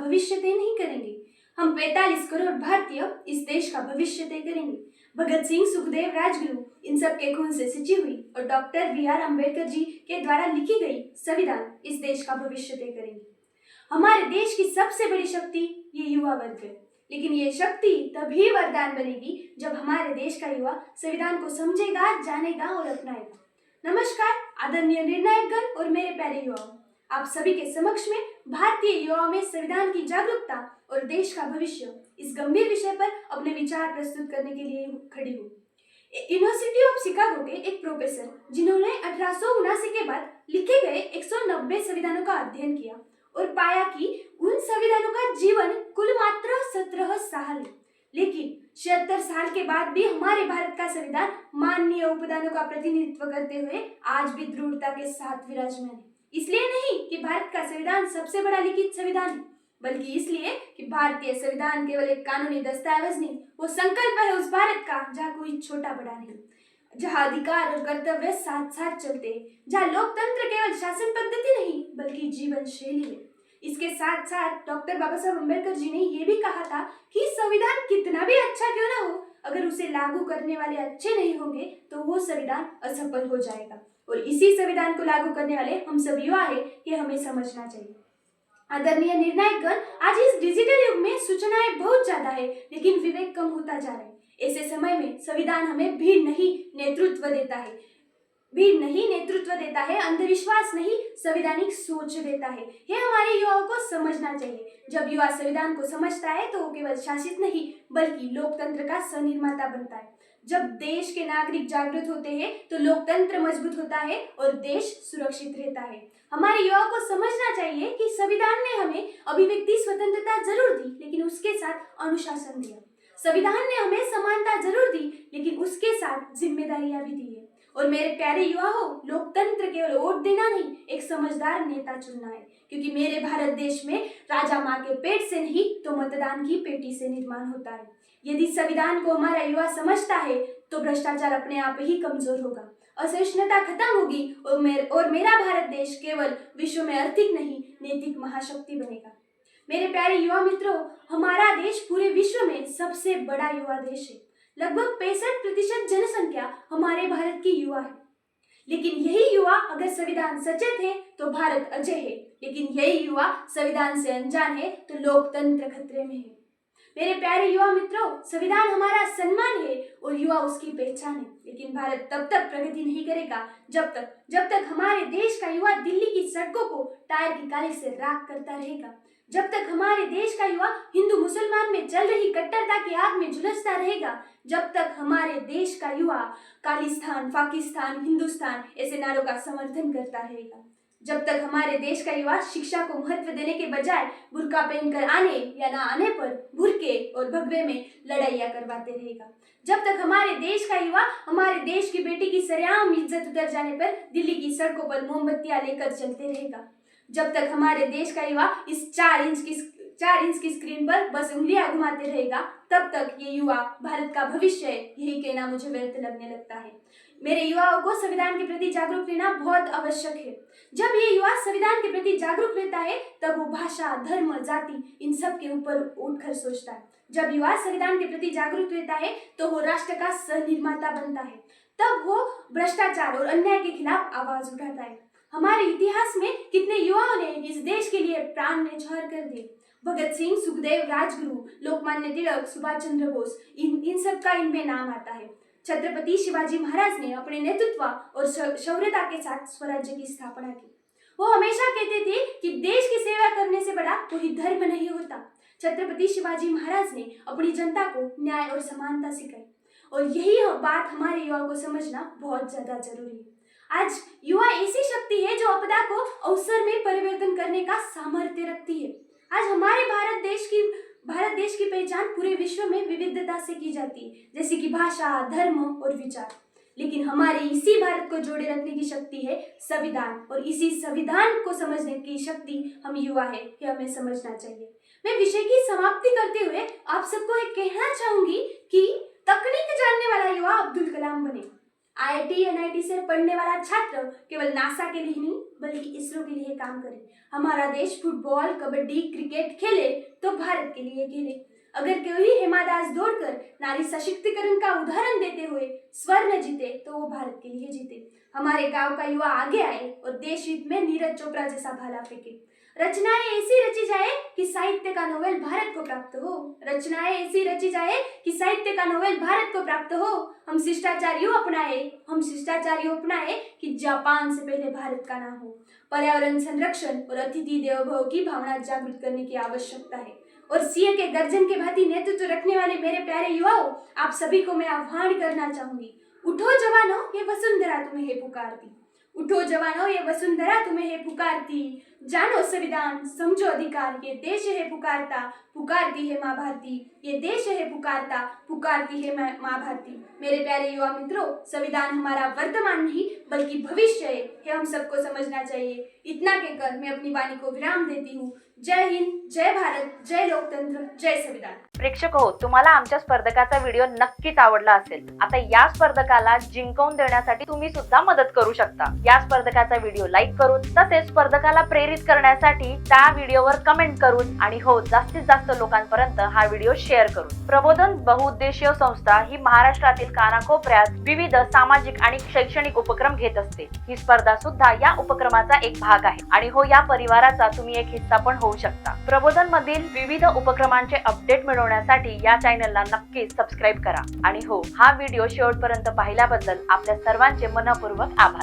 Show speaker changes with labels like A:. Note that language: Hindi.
A: भविष्य तय नहीं करेंगे, हम 45 करोड़ भारतीय इस देश का भविष्य तय करेंगे। भगत सिंह, सुखदेव, राजगुरु इन सब के खून से सिंची हुई और डॉक्टर बी.आर. अम्बेडकर जी के द्वारा लिखी गई संविधान इस देश का भविष्य तय करेंगे। हमारे देश की सबसे बड़ी शक्ति ये युवा वर्ग है, लेकिन ये शक्ति तभी वरदान बनेगी जब हमारे देश का युवा संविधान को समझेगा, जानेगा और अपनाएगा। नमस्कार आदरणीय निर्णायकगण और मेरे प्यारे युवाओं, आप सभी के समक्ष में भारतीय युवाओं में संविधान की जागरूकता और देश का भविष्य इस गंभीर विषय पर अपने विचार प्रस्तुत करने के लिए खड़ी हूँ। यूनिवर्सिटी ऑफ शिकागो के एक प्रोफेसर जिन्होंने 1879 के बाद लिखे गए 190 संविधानों का अध्ययन किया और पाया कि उन संविधानों का जीवन कुल मात्र 17 साल है, लेकिन 76 साल के बाद भी हमारे भारत का संविधान माननीय उपदानों का प्रतिनिधित्व करते हुए आज भी दृढ़ता के साथ विराजमान है। इसलिए नहीं कि भारत का संविधान सबसे बड़ा लिखित संविधान है, बल्कि इसलिए कि भारतीय संविधान केवल एक कानूनी दस्तावेज नहीं, वो संकल्प है उस भारत का जहाँ कोई छोटा बड़ा नहीं, जहाँ अधिकार और कर्तव्य साथ साथ चलते हैं, जहाँ लोकतंत्र केवल शासन पद्धति नहीं बल्कि जीवन शैली है। इसके साथ साथ डॉक्टर बाबा साहब अम्बेडकर जी ने ये भी कहा था कि संविधान कितना भी अच्छा क्यों ना हो, अगर उसे लागू करने वाले अच्छे नहीं होंगे तो वो संविधान असफल हो जाएगा। और इसी संविधान को लागू करने वाले हम सब युवा है, ये हमें समझना चाहिए। आदरणीय निर्णायकगण, आज इस डिजिटल युग में सूचनाएं बहुत ज्यादा है, लेकिन विवेक कम होता जा रहा है। ऐसे समय में संविधान हमें भीड़ नहीं नेतृत्व देता है, अंधविश्वास नहीं संवैधानिक सोच देता है। यह हमारे युवाओं को समझना चाहिए। जब युवा संविधान को समझता है तो वो केवल शासित नहीं बल्कि लोकतंत्र का सनिर्माता बनता है। जब देश के नागरिक जागृत होते हैं तो लोकतंत्र मजबूत होता है और देश सुरक्षित रहता है। हमारे युवाओं को समझना चाहिए कि संविधान ने हमें अभिव्यक्ति स्वतंत्रता जरूर दी, लेकिन उसके साथ अनुशासन दिया। संविधान ने हमें समानता जरूर दी, लेकिन उसके साथ जिम्मेदारियां भी दी है। और मेरे प्यारे युवाओं, लोकतंत्र केवल वोट देना नहीं, एक समझदार नेता चुनना है, क्योंकि मेरे भारत देश में राजा माँ के पेट से नहीं तो मतदान की पेटी से निर्माण होता है। यदि संविधान को हमारा युवा समझता है तो भ्रष्टाचार अपने आप ही कमजोर होगा, असहिष्णुता खत्म होगी और मेरा भारत देश केवल विश्व में आर्थिक नहीं नैतिक महाशक्ति बनेगा। मेरे प्यारे युवा मित्रों, हमारा देश पूरे विश्व में सबसे बड़ा युवा देश है। लगभग 65% जनसंख्या हमारे भारत की युवा है, लेकिन यही युवा अगर संविधान सचेत है तो भारत अजय है, लेकिन यही युवा संविधान से अनजान है तो लोकतंत्र खतरे में है। मेरे प्यारे युवा मित्रों, संविधान हमारा सम्मान है और युवा उसकी पहचान है, लेकिन भारत तब तक प्रगति नहीं करेगा जब तक हमारे देश का युवा दिल्ली की सड़कों को टायर की काली से राख करता रहेगा, जब तक हमारे देश का युवा हिंदू मुसलमान में जल रही कट्टरता की आग में झुलसता रहेगा, जब तक हमारे देश का युवा खालिस्तान, पाकिस्तान, हिंदुस्तान ऐसे नारों का समर्थन करता रहेगा, जब तक हमारे देश का युवा शिक्षा को महत्व देने के बजाय बुर्का पहनकर आने या ना आने पर बुर्के और भगवे में लड़ाइयाँ करवाते रहेगा, जब तक हमारे देश का युवा हमारे देश की बेटी की सरेआम इज्जत उतर जाने पर दिल्ली की सड़कों पर मोमबत्तियां लेकर चलते रहेगा, जब तक हमारे देश का युवा इस 4 इंच की स्क्रीन पर बस उंगलियां घुमाते रहेगा, तब तक ये युवा भारत का भविष्य है, यही कहना मुझे व्यर्थ लगने लगता है। मेरे युवाओं को संविधान के प्रति जागरूक रहना बहुत आवश्यक है। जब ये युवा संविधान के प्रति जागरूक रहता है तब वो भाषा, धर्म, जाति इन सब के ऊपर उठकर सोचता है। जब युवा संविधान के प्रति जागरूक रहता है तो वो राष्ट्र का सहनिर्माता बनता है, तब वो भ्रष्टाचार और अन्याय के खिलाफ आवाज उठाता है। हमारे इतिहास में कितने युवाओं ने इस देश के लिए प्राण न्यौछावर कर दिए। भगत सिंह, सुखदेव, राजगुरु, लोकमान्य तिलक, सुभाष चंद्र बोस, इन सब का इनमें नाम आता है। छत्रपति शिवाजी महाराज ने अपने नेतृत्व और शौर्यता के साथ स्वराज्य की स्थापना की। वो हमेशा कहते थे कि देश की सेवा करने से बड़ा कोई धर्म नहीं होता। छत्रपति शिवाजी महाराज ने अपनी जनता को न्याय और समानता सिखाई, और यही बात हमारे युवाओं को समझना बहुत ज्यादा जरूरी है। आज युवा ऐसी शक्ति है जो आपदा को अवसर में परिवर्तन करने का सामर्थ्य रखती है। आज हमारे भारत देश की पहचान पूरे विश्व में विविधता से की जाती है, जैसे कि भाषा, धर्म और विचार, लेकिन हमारे इसी भारत को जोड़े रखने की शक्ति है संविधान, और इसी संविधान को समझने की शक्ति हम युवा है, ये हमें समझना चाहिए। मैं विषय की समाप्ति करते हुए आप सबको एक कहना चाहूंगी कि तकनीक जानने वाला युवा अब्दुल कलाम बने। IIT NIT से पढ़ने वाला छात्र केवल नासा के लिए नहीं बल्कि इसरो के लिए काम करे। हमारा देश फुटबॉल, कबड्डी, क्रिकेट खेले तो भारत के लिए खेले। अगर कोई हिमा दास दौड़कर नारी सशक्तिकरण का उदाहरण देते हुए स्वर्ण जीते तो वो भारत के लिए जीते। हमारे गांव का युवा आगे आए और देश हित में नीरज चोपड़ा जैसा भाला फेंके। रचनाएं ऐसी रची जाए कि साहित्य का नोबेल भारत को प्राप्त हो। रचनाएं ऐसी रची जाए कि साहित्य का नोबेल भारत को प्राप्त हो। हम शिष्टाचारियों अपनाए कि जापान से पहले भारत का नाम हो। पर्यावरण संरक्षण और अतिथि देवो भव की भावना जागृत करने की आवश्यकता है। और सिंह के गर्जन के भांति नेतृत्व रखने वाले मेरे प्यारे युवाओं, आप सभी को मैं आह्वान करना चाहूंगी। उठो जवानों, ये वसुंधरा तुम्हें है पुकारती। उठो जवानों, ये वसुंधरा तुम्हें है पुकारती। जानो संविधान, समझो अधिकार, ये देश है पुकारता, पुकारती है माँ भारती। ये देश है पुकारता, पुकारती है माँ भारती। मेरे प्यारे युवा मित्रों, संविधान हमारा वर्तमान नहीं बल्कि भविष्य है, ये हम सबको समझना चाहिए। इतना कहकर मैं अपनी वाणी को विराम देती हूँ। जय हिंद, जय भारत, जय लोकतंत्र, जय संविधान।
B: प्रेक्षक हो, तुम्हाला आमच्या स्पर्धकाचा व्हिडिओ नक्कीच आवडला असेल। आता या स्पर्धकाला जिंकवून देण्यासाठी तुम्ही सुद्धा मदत करू शकता। या स्पर्धकाचा व्हिडिओ लाईक करून, तसेच स्पर्धकाला प्रेरित करण्यासाठी त्या व्हिडिओवर कमेंट करून आणि हो, जास्तीत जास्त लोकांपर्यंत हा व्हिडिओ शेअर करून। प्रबोधन बहुउद्देशीय संस्था ही महाराष्ट्रातील कानाकोपऱ्यात विविध सामाजिक आणि शैक्षणिक उपक्रम घेत असते। ही स्पर्धा सुद्धा या उपक्रमाचा एक भाग आहे आणि हो, या परिवाराचा तुम्ही एक हिस्सा पण होऊ शकता। प्रबोधन मधील विविध उपक्रमांचे अपडेट मिळवण्यासाठी या चॅनलला नक्कीच सबस्क्राईब करा आणि हो, हा व्हिडिओ शेवटपर्यंत पाहिल्याबद्दल आपल्या सर्वांचे मनपूर्वक आभार।